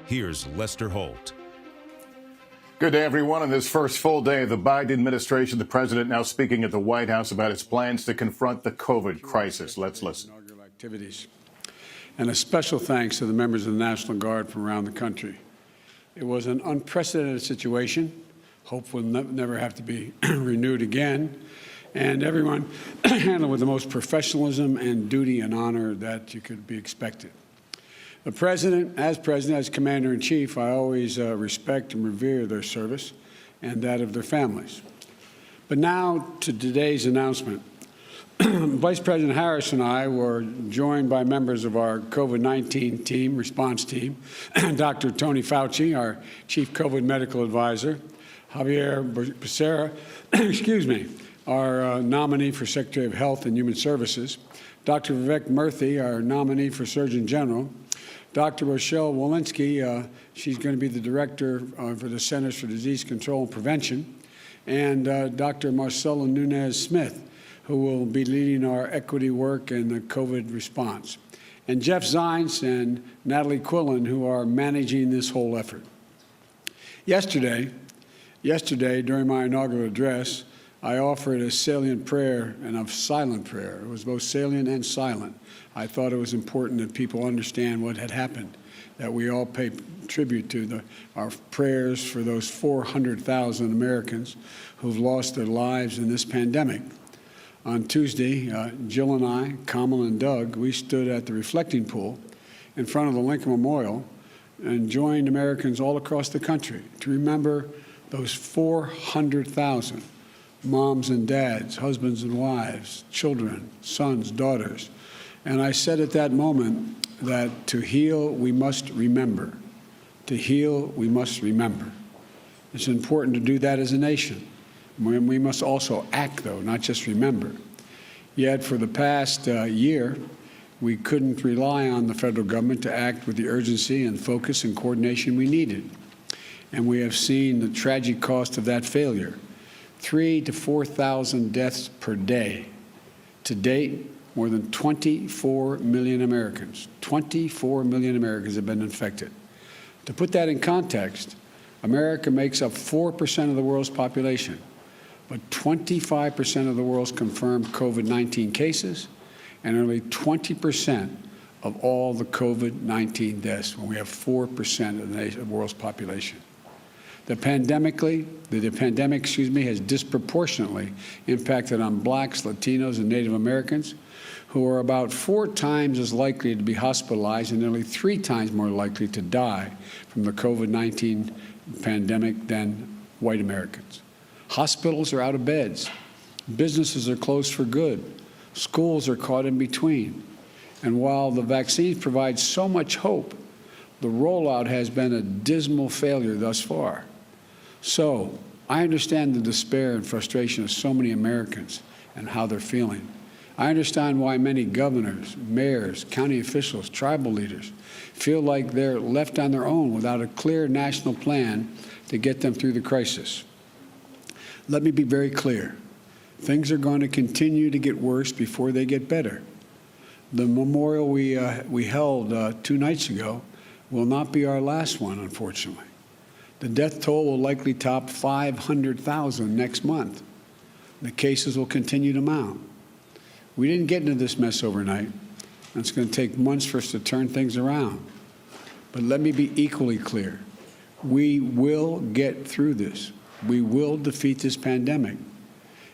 Here's Lester Holt. Good day, everyone. On this first full day of the Biden administration, the president now speaking at the White House about his plans to confront the COVID crisis. Let's listen. Activities. And a special thanks to the members of the National Guard from around the country. It was an unprecedented situation. Hope will never have to be renewed again. And everyone handled with the most professionalism and duty and honor that you could be expected. The president, as commander-in-chief, I always respect and revere their service and that of their families. But now to today's announcement. Vice President Harris and I were joined by members of our COVID-19 team, response team, Dr. Tony Fauci, our chief COVID medical advisor, Javier Becerra, our nominee for Secretary of Health and Human Services, Dr. Vivek Murthy, our nominee for Surgeon General, Dr. Rochelle Walensky, she's going to be the director for the Centers for Disease Control and Prevention, and Dr. Marcelo Nunez-Smith, who will be leading our equity work and the COVID response, and Jeff Zients and Natalie Quillen, who are managing this whole effort. Yesterday, during my inaugural address, I offered a salient prayer and a silent prayer. It was both salient and silent. I thought it was important that people understand what had happened, that we all pay tribute to our prayers for those 400,000 Americans who've lost their lives in this pandemic. On Tuesday, Jill and I, Kamala and Doug, we stood at the reflecting pool in front of the Lincoln Memorial and joined Americans all across the country to remember those 400,000 moms and dads, husbands and wives, children, sons, daughters. And I said at that moment that to heal, we must remember. To heal, we must remember. It's important to do that as a nation. We must also act, though, not just remember. Yet for the past year, we couldn't rely on the federal government to act with the urgency and focus and coordination we needed. And we have seen the tragic cost of that failure. 3,000 to 4,000 deaths per day. To date, more than 24 million Americans, 24 million Americans have been infected. To put that in context, America makes up 4% of the world's population, but 25% of the world's confirmed COVID-19 cases and only 20% of all the COVID-19 deaths, when we have 4% of the world's population. The pandemic has disproportionately impacted on blacks, Latinos, and Native Americans, who are about 4 times as likely to be hospitalized and nearly 3 times more likely to die from the COVID-19 pandemic than white Americans. Hospitals are out of beds. Businesses are closed for good. Schools are caught in between. And while the vaccines provide so much hope, the rollout has been a dismal failure thus far. So I understand the despair and frustration of so many Americans and how they're feeling. I understand why many governors, mayors, county officials, tribal leaders feel like they're left on their own without a clear national plan to get them through the crisis. Let me be very clear. Things are going to continue to get worse before they get better. The memorial we held 2 nights ago will not be our last one, unfortunately. The death toll will likely top 500,000 next month. The cases will continue to mount. We didn't get into this mess overnight, and it's going to take months for us to turn things around. But let me be equally clear. We will get through this. We will defeat this pandemic.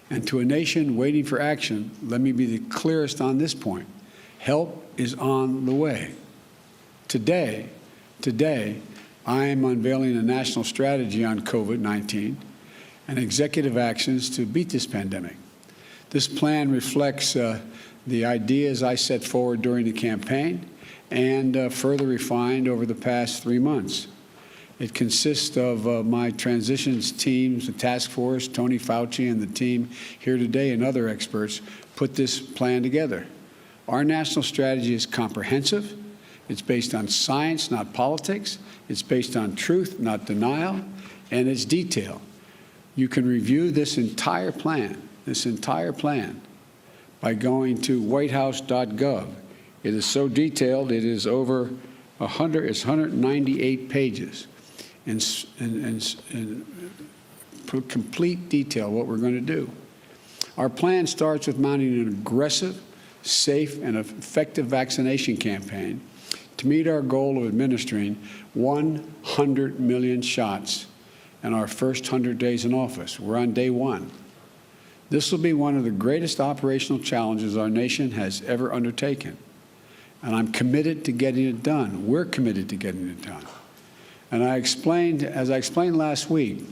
And to a nation waiting for action, let me be the clearest on this point. Help is on the way. Today, I am unveiling a national strategy on COVID-19 and executive actions to beat this pandemic. This plan reflects the ideas I set forward during the campaign and further refined over the past 3 months. It consists of my transitions teams, the task force, Tony Fauci and the team here today and other experts put this plan together. Our national strategy is comprehensive. It's based on science, not politics. It's based on truth, not denial, and it's detailed. You can review this entire plan by going to whitehouse.gov. It is so detailed, it is over It's 198 pages in complete detail what we're going to do. Our plan starts with mounting an aggressive, safe, and effective vaccination campaign to meet our goal of administering 100 million shots in our first 100 days in office. We're on day 1. This will be one of the greatest operational challenges our nation has ever undertaken. And I'm committed to getting it done. We're committed to getting it done. And as I explained last week,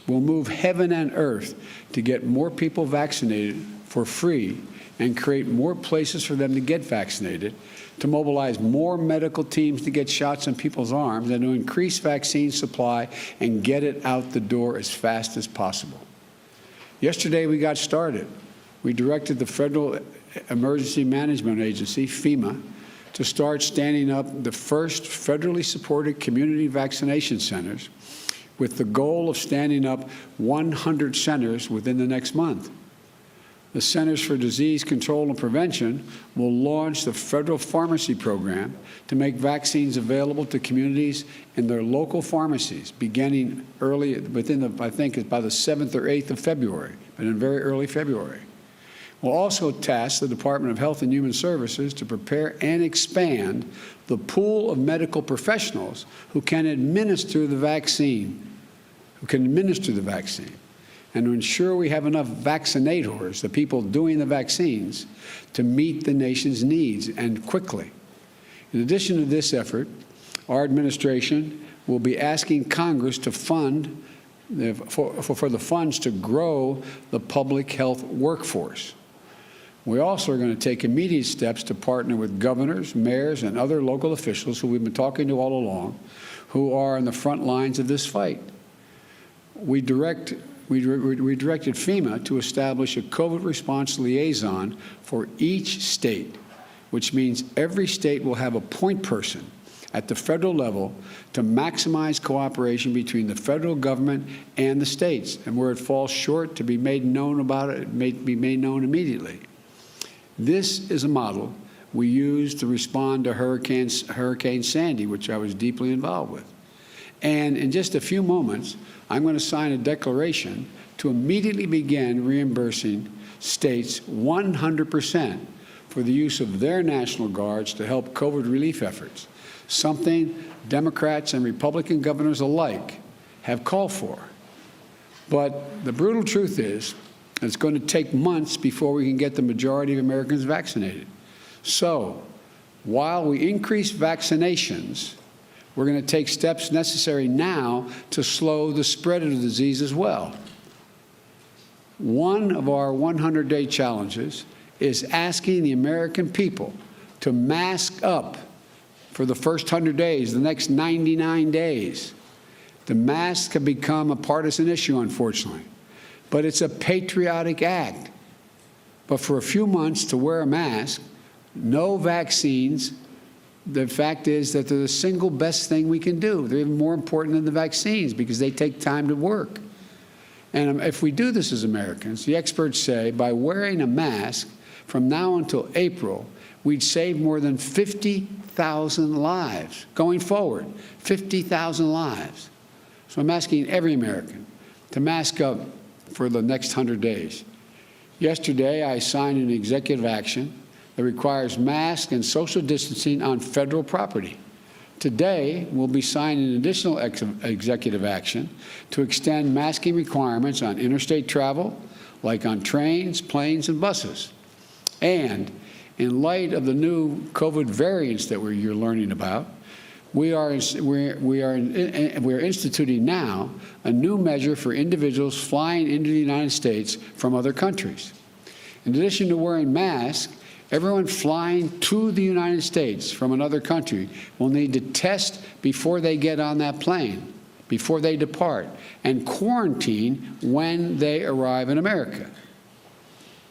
we'll move heaven and earth to get more people vaccinated for free and create more places for them to get vaccinated, to mobilize more medical teams to get shots in people's arms, and to increase vaccine supply and get it out the door as fast as possible. Yesterday, we got started. We directed the Federal Emergency Management Agency, FEMA, to start standing up the first federally supported community vaccination centers with the goal of standing up 100 centers within the next month. The Centers for Disease Control and Prevention will launch the federal pharmacy program to make vaccines available to communities in their local pharmacies, beginning early, I think it's by the 7th or 8th of February, but in very early February. We'll also task the Department of Health and Human Services to prepare and expand the pool of medical professionals who can administer the vaccine, and to ensure we have enough vaccinators, the people doing the vaccines, to meet the nation's needs, and quickly. In addition to this effort, our administration will be asking Congress to fund for the funds to grow the public health workforce. We also are going to take immediate steps to partner with governors, mayors, and other local officials who we've been talking to all along, who are on the front lines of this fight. We directed FEMA to establish a COVID response liaison for each state, which means every state will have a point person at the federal level to maximize cooperation between the federal government and the states, and where it falls short, to be made known about it, be made known immediately. This is a model we used to respond to Hurricane Sandy, which I was deeply involved with. And in just a few moments, I'm going to sign a declaration to immediately begin reimbursing states 100% for the use of their National Guards to help COVID relief efforts, something Democrats and Republican governors alike have called for. But the brutal truth is, it's going to take months before we can get the majority of Americans vaccinated. So, while we increase vaccinations, we're going to take steps necessary now to slow the spread of the disease as well. One of our 100-day challenges is asking the American people to mask up for the first 100 days, the next 99 days. The masks have become a partisan issue, unfortunately, but it's a patriotic act. But for a few months to wear a mask, no vaccines, the fact is that they're the single best thing we can do. They're even more important than the vaccines because they take time to work. And if we do this as Americans, the experts say by wearing a mask from now until April, we'd save more than 50,000 lives going forward, 50,000 lives. So I'm asking every American to mask up for the next 100 days. Yesterday, I signed an executive action that requires masks and social distancing on federal property. Today, we'll be signing additional executive action to extend masking requirements on interstate travel, like on trains, planes, and buses. And in light of the new COVID variants that you're learning about, we are instituting now a new measure for individuals flying into the United States from other countries. In addition to wearing masks, everyone flying to the United States from another country will need to test before they get on that plane, before they depart, and quarantine when they arrive in America.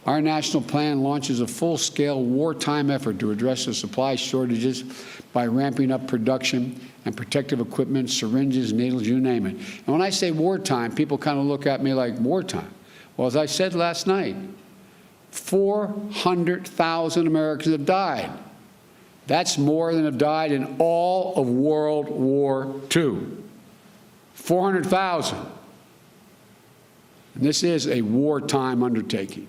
Our national plan launches a full-scale wartime effort to address the supply shortages by ramping up production and protective equipment, syringes, needles, you name it. And when I say wartime, people kind of look at me like wartime. Well, as I said last night, 400,000 Americans have died. That's more than have died in all of World War II. 400,000. And this is a wartime undertaking.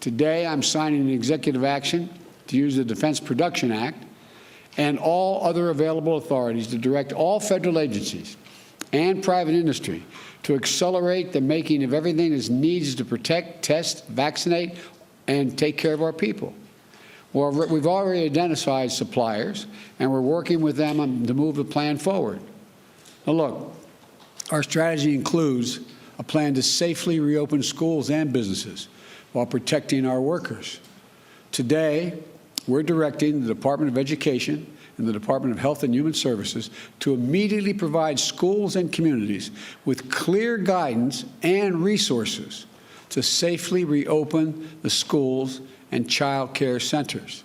Today, I'm signing an executive action to use the Defense Production Act and all other available authorities to direct all federal agencies and private industry to accelerate the making of everything that's needed to protect, test, vaccinate, and take care of our people. Well, we've already identified suppliers, and we're working with them to move the plan forward. Now, look, our strategy includes a plan to safely reopen schools and businesses while protecting our workers. Today, we're directing the Department of Education and the Department of Health and Human Services to immediately provide schools and communities with clear guidance and resources to safely reopen the schools and child care centers.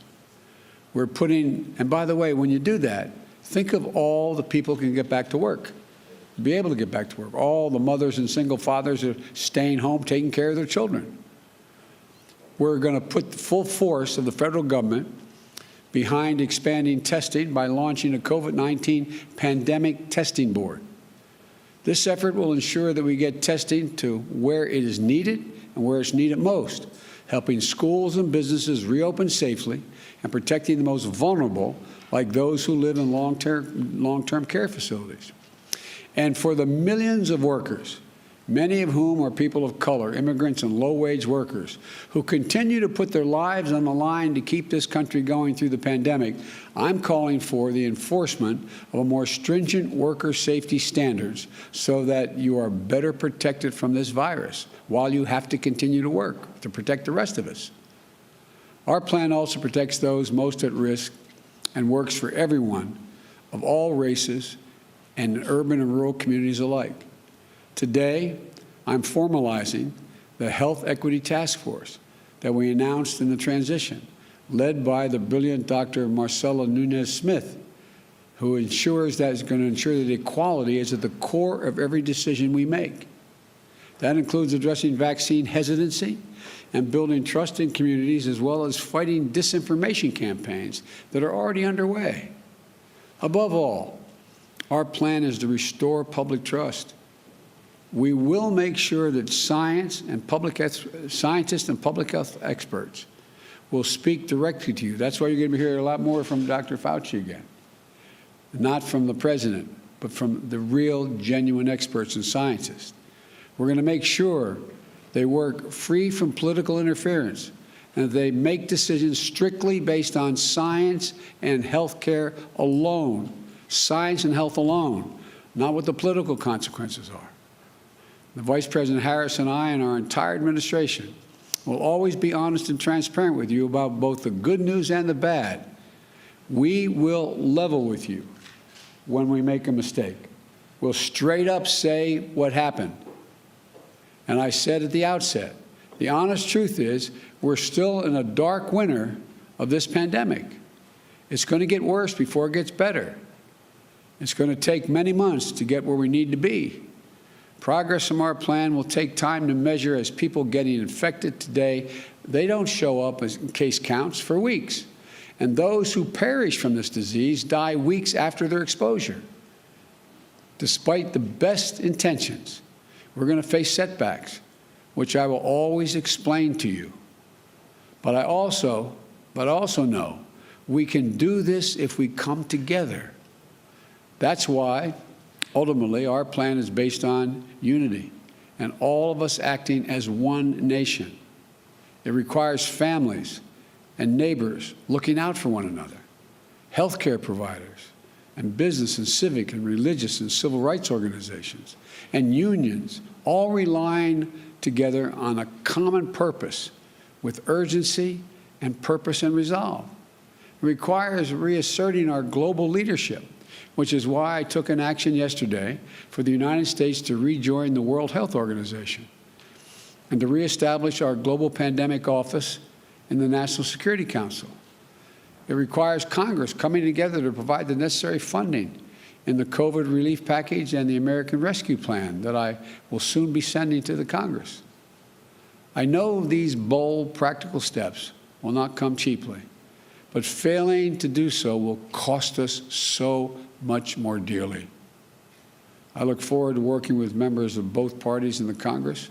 We're putting, and by the way, when you do that, think of all the people who can get back to work, be able to get back to work, all the mothers and single fathers who are staying home, taking care of their children. We're going to put the full force of the federal government behind expanding testing by launching a COVID-19 pandemic testing board. This effort will ensure that we get testing to where it is needed and where it's needed most, helping schools and businesses reopen safely and protecting the most vulnerable, like those who live in long-term care facilities. And for the millions of workers, many of whom are people of color, immigrants and low-wage workers, who continue to put their lives on the line to keep this country going through the pandemic, I'm calling for the enforcement of a more stringent worker safety standards so that you are better protected from this virus while you have to continue to work to protect the rest of us. Our plan also protects those most at risk and works for everyone of all races and in urban and rural communities alike. Today, I'm formalizing the Health Equity Task Force that we announced in the transition, led by the brilliant Dr. Marcella Nunez-Smith, who is going to ensure that equality is at the core of every decision we make. That includes addressing vaccine hesitancy and building trust in communities, as well as fighting disinformation campaigns that are already underway. Above all, our plan is to restore public trust. We will make sure that scientists and public health experts will speak directly to you. That's why you're going to hear a lot more from Dr. Fauci again. Not from the president, but from the real, genuine experts and scientists. We're going to make sure they work free from political interference and that they make decisions strictly based on science and health care alone, science and health alone, not what the political consequences are. The Vice President Harris and I and our entire administration will always be honest and transparent with you about both the good news and the bad. We will level with you when we make a mistake. We'll straight up say what happened. And I said at the outset, the honest truth is we're still in a dark winter of this pandemic. It's going to get worse before it gets better. It's going to take many months to get where we need to be. Progress from our plan will take time to measure as people getting infected today, they don't show up as case counts for weeks. And those who perish from this disease die weeks after their exposure. Despite the best intentions, we're going to face setbacks, which I will always explain to you. But I also know we can do this if we come together. That's why ultimately, our plan is based on unity and all of us acting as one nation. It requires families and neighbors looking out for one another, healthcare providers, and business and civic and religious and civil rights organizations, and unions, all relying together on a common purpose with urgency and purpose and resolve. It requires reasserting our global leadership, which is why I took an action yesterday for the United States to rejoin the World Health Organization and to reestablish our global pandemic office in the National Security Council. It requires Congress coming together to provide the necessary funding in the COVID relief package and the American Rescue Plan that I will soon be sending to the Congress. I know these bold, practical steps will not come cheaply, But failing to do so will cost us so much more dearly. I look forward to working with members of both parties in the Congress.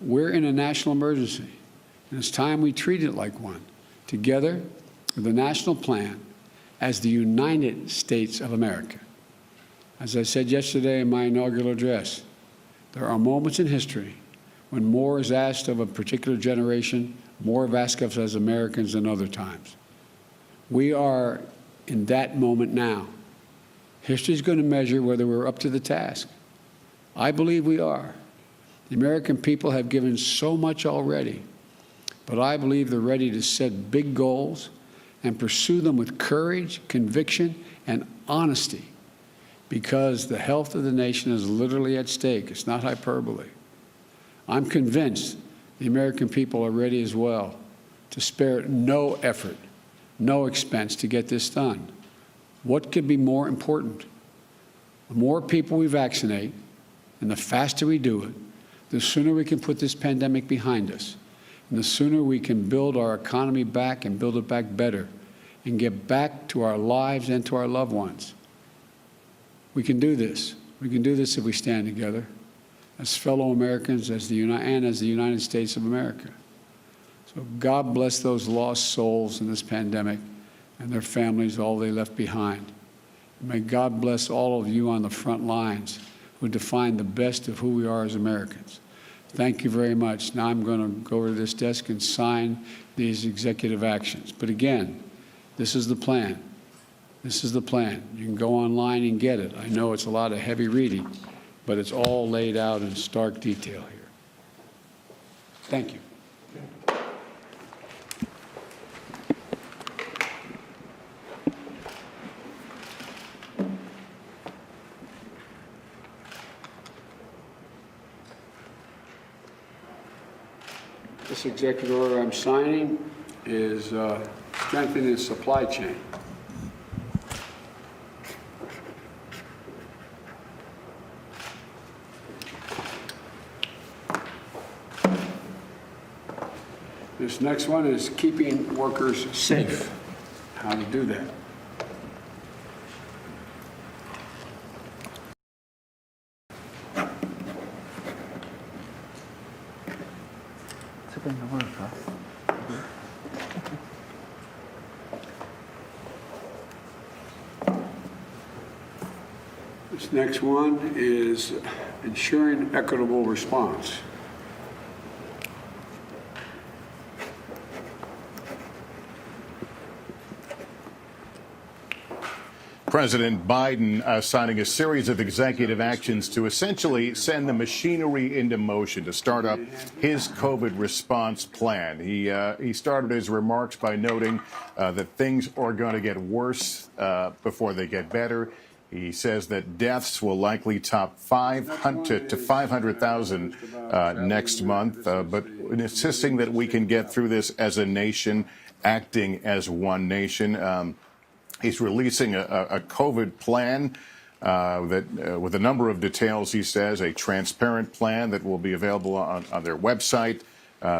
We're in a national emergency, and it's time we treat it like one, together with a national plan as the United States of America. As I said yesterday in my inaugural address, there are moments in history when more is asked of a particular generation, more is asked of us as Americans than other times. We are in that moment now. History is going to measure whether we're up to the task. I believe we are. The American people have given so much already, but I believe they're ready to set big goals and pursue them with courage, conviction, and honesty, because the health of the nation is literally at stake. It's not hyperbole. I'm convinced the American people are ready as well to spare no effort, no expense to get this done. What could be more important? The more people we vaccinate and the faster we do it, the sooner we can put this pandemic behind us, and the sooner we can build our economy back and build it back better and get back to our lives and to our loved ones. We can do this. We can do this if we stand together as fellow Americans as the United States of America. So God bless those lost souls in this pandemic and their families, all they left behind. May God bless all of you on the front lines who define the best of who we are as Americans. Thank you very much. Now I'm going to go over to this desk and sign these executive actions. But again, this is the plan. This is the plan. You can go online and get it. I know it's a lot of heavy reading, but it's all laid out in stark detail here. Thank you. This executive order I'm signing is strengthening the supply chain. This next one is keeping workers safe. How to do that. This next one is ensuring equitable response. President Biden signing a series of executive actions to essentially send the machinery into motion to start up his COVID response plan. He started his remarks by noting that things are going to get worse before they get better. He says that deaths will likely top 500 to 500,000 next month, but insisting that we can get through this as a nation, acting as one nation. He's releasing a COVID plan with a number of details, he says, a transparent plan that will be available on their website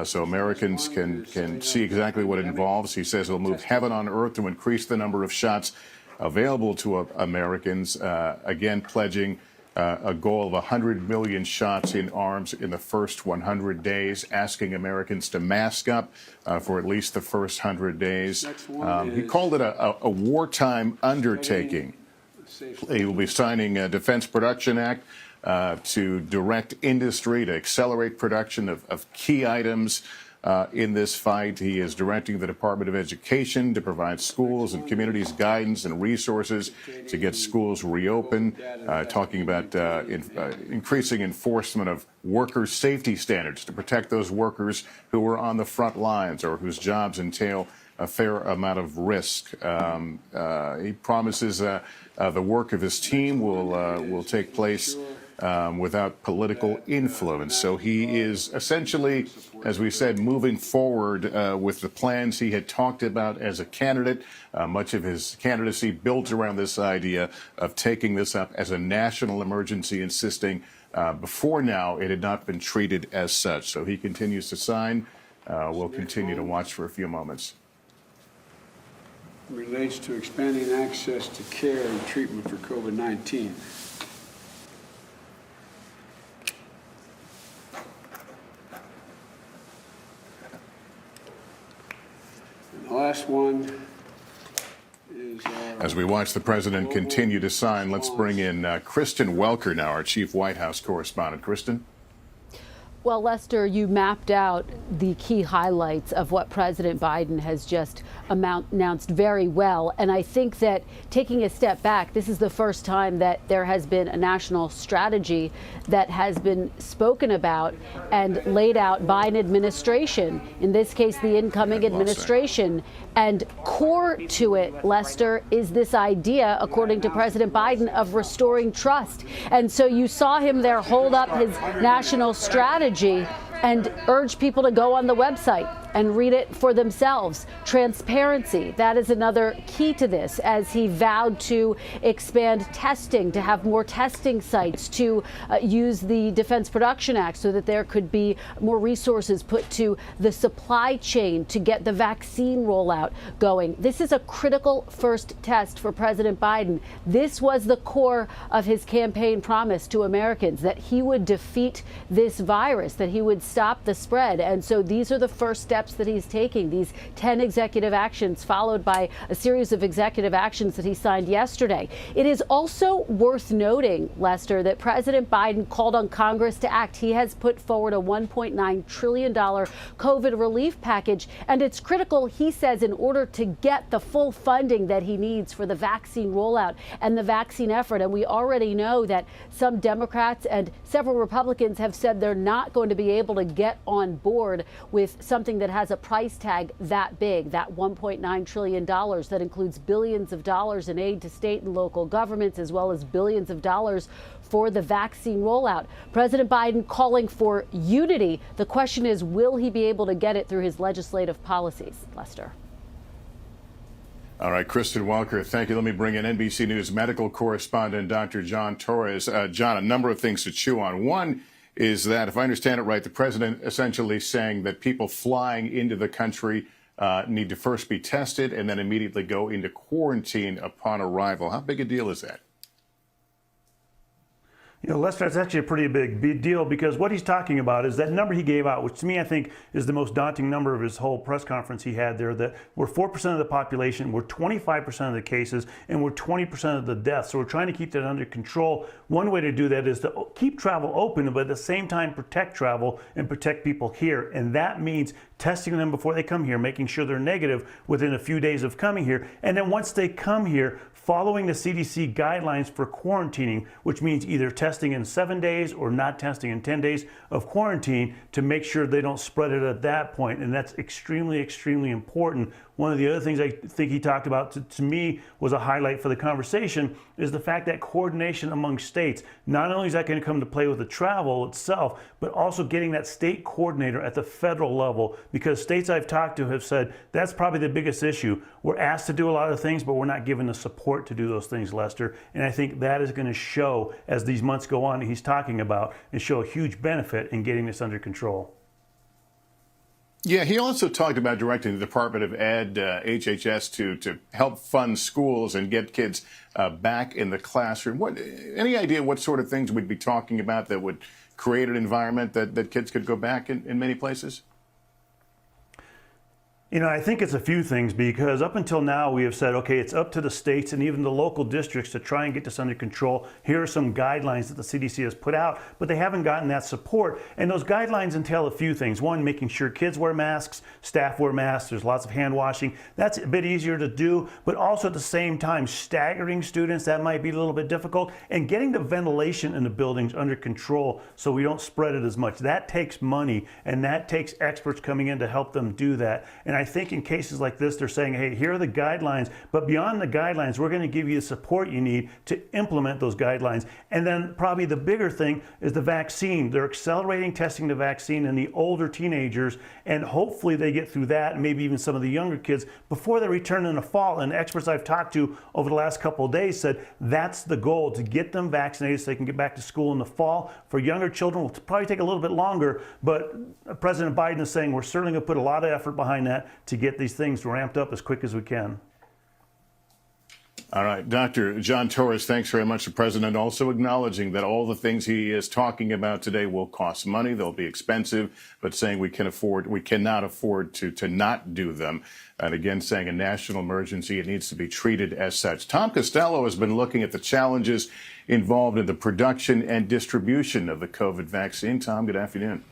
so Americans can see exactly what it involves. He says it'll move heaven on earth to increase the number of shots available to Americans, again pledging a goal of 100 million shots in arms in the first 100 days, asking Americans to mask up for at least the first 100 days. He called it a wartime undertaking. He will be signing a Defense Production Act to direct industry to accelerate production of key items in this fight. He is directing the Department of Education to provide schools and communities guidance and resources to get schools reopened, talking about increasing enforcement of worker safety standards to protect those workers who are on the front lines or whose jobs entail a fair amount of risk. He promises the work of his team will take place without political influence. So he is essentially, as we said, moving forward with the plans he had talked about as a candidate. Much of his candidacy built around this idea of taking this up as a national emergency, insisting before now it had not been treated as such. So he continues to sign. We'll continue to watch for a few moments. relates to expanding access to care and treatment for COVID-19. And the last one is as we watch the president continue to sign, let's bring in Kristen Welker now, our chief White House correspondent. Kristen. Well, Lester, you mapped out the key highlights of what President Biden has just announced very well. And I think that taking a step back, this is the first time that there has been a national strategy that has been spoken about and laid out by an administration, in this case, the incoming administration. And core to it, Lester, is this idea, according to President Biden, of restoring trust. And so you saw him there hold up his national strategy and urge people to go on the website and read it for themselves. Transparency, that is another key to this, as he vowed to expand testing, to have more testing sites, to use the Defense Production Act so that there could be more resources put to the supply chain to get the vaccine rollout going. This is a critical first test for President Biden. This was the core of his campaign promise to Americans, that he would defeat this virus, that he would stop the spread. And so these are the first steps that he's taking, these 10 executive actions, followed by a series of executive actions that he signed yesterday. It is also worth noting, Lester, that President Biden called on Congress to act. He has put forward a $1.9 trillion COVID relief package, and it's critical, he says, in order to get the full funding that he needs for the vaccine rollout and the vaccine effort. And we already know that some Democrats and several Republicans have said they're not going to be able to get on board with something that has a price tag that big, that $1.9 trillion that includes billions of dollars in aid to state and local governments, as well as billions of dollars for the vaccine rollout. President Biden calling for unity. The question is, will he be able to get it through his legislative policies? Lester. All right, Kristen Welker, thank you. Let me bring in NBC News medical correspondent Dr. John Torres. John, a number of things to chew on. One is that, if I understand it right, the president essentially saying that people flying into the country need to first be tested and then immediately go into quarantine upon arrival. How big a deal is that? You know, Lester, that's actually a pretty big deal, because what he's talking about is that number he gave out, which to me I think is the most daunting number of his whole press conference he had there, that we're 4% of the population, we're 25% of the cases, and we're 20% of the deaths. So we're trying to keep that under control. One way to do that is to keep travel open, but at the same time protect travel and protect people here. And that means testing them before they come here, making sure they're negative within a few days of coming here. And then once they come here, following the CDC guidelines for quarantining, which means either testing in 7 days or not testing in 10 days of quarantine, to make sure they don't spread it at that point. And that's extremely, extremely important. One of the other things I think he talked about, to me, was a highlight for the conversation, is the fact that coordination among states. Not only is that going to come to play with the travel itself, but also getting that state coordinator at the federal level, because states I've talked to have said that's probably the biggest issue. We're asked to do a lot of things, but we're not given the support to do those things, Lester. And I think that is going to show, as these months go on, he's talking about, and show a huge benefit in getting this under control. Yeah, he also talked about directing the Department of Ed, HHS, to help fund schools and get kids back in the classroom. Any idea what sort of things we'd be talking about that would create an environment that kids could go back in many places? You know, I think it's a few things, because up until now we have said, okay, it's up to the states and even the local districts to try and get this under control. Here are some guidelines that the CDC has put out, but they haven't gotten that support. And those guidelines entail a few things. One, making sure kids wear masks, staff wear masks, there's lots of hand washing. That's a bit easier to do, but also at the same time, staggering students, that might be a little bit difficult, and getting the ventilation in the buildings under control so we don't spread it as much. That takes money, and that takes experts coming in to help them do that. And I think in cases like this, they're saying, hey, here are the guidelines, but beyond the guidelines, we're going to give you the support you need to implement those guidelines. And then probably the bigger thing is the vaccine. They're accelerating testing the vaccine in the older teenagers, and hopefully they get through that, and maybe even some of the younger kids, before they return in the fall. And experts I've talked to over the last couple of days said that's the goal, to get them vaccinated so they can get back to school in the fall. For younger children, will probably take a little bit longer, but President Biden is saying we're certainly going to put a lot of effort behind that to get these things ramped up as quick as we can. All right, Dr. John Torres, thanks very much. The president also acknowledging that all the things he is talking about today will cost money. They'll be expensive, but saying we cannot afford to not do them. And again, saying a national emergency, it needs to be treated as such. Tom Costello has been looking at the challenges involved in the production and distribution of the COVID vaccine. Tom, good afternoon.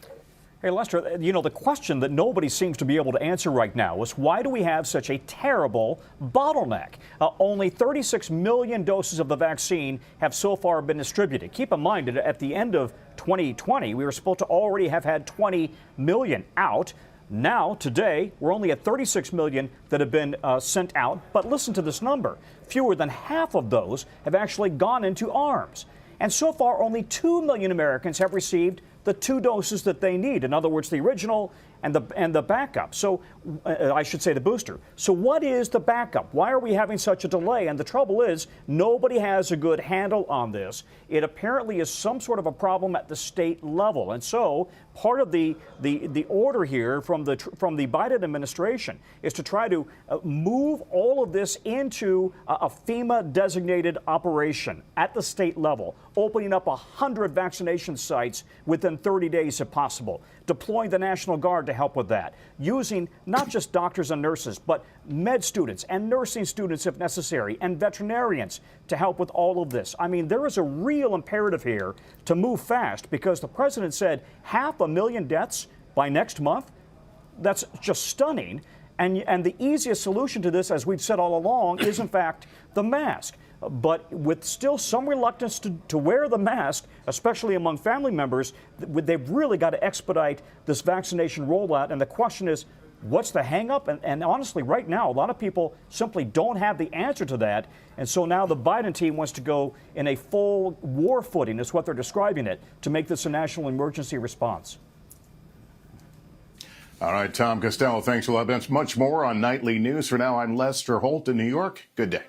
Hey, Lester, you know, the question that nobody seems to be able to answer right now is why do we have such a terrible bottleneck? Only 36 million doses of the vaccine have so far been distributed. Keep in mind that at the end of 2020, we were supposed to already have had 20 million out. Now, today, we're only at 36 million that have been sent out. But listen to this number. Fewer than half of those have actually gone into arms. And so far, only 2 million Americans have received the 2 doses that they need. In other words, the original and the backup. So I should say the booster. So what is the backup? Why are we having such a delay? And the trouble is nobody has a good handle on this. It apparently is some sort of a problem at the state level. And so part of the order here from the Biden administration is to try to move all of this into a FEMA designated operation at the state level, opening up 100 vaccination sites within 30 days if possible, deploying the National Guard to help with that, using not just doctors and nurses, but med students and nursing students if necessary, and veterinarians to help with all of this. I mean, there is a real imperative here to move fast because the president said 500,000 deaths by next month. That's just stunning. And the easiest solution to this, as we've said all along, is in fact the mask. But with still some reluctance to wear the mask, especially among family members, they've really got to expedite this vaccination rollout. And the question is, what's the hang-up? And honestly, right now, a lot of people simply don't have the answer to that. And so now the Biden team wants to go in a full war footing, is what they're describing it, to make this a national emergency response. All right, Tom Costello, thanks a lot. That's much more on Nightly News. For now, I'm Lester Holt in New York. Good day.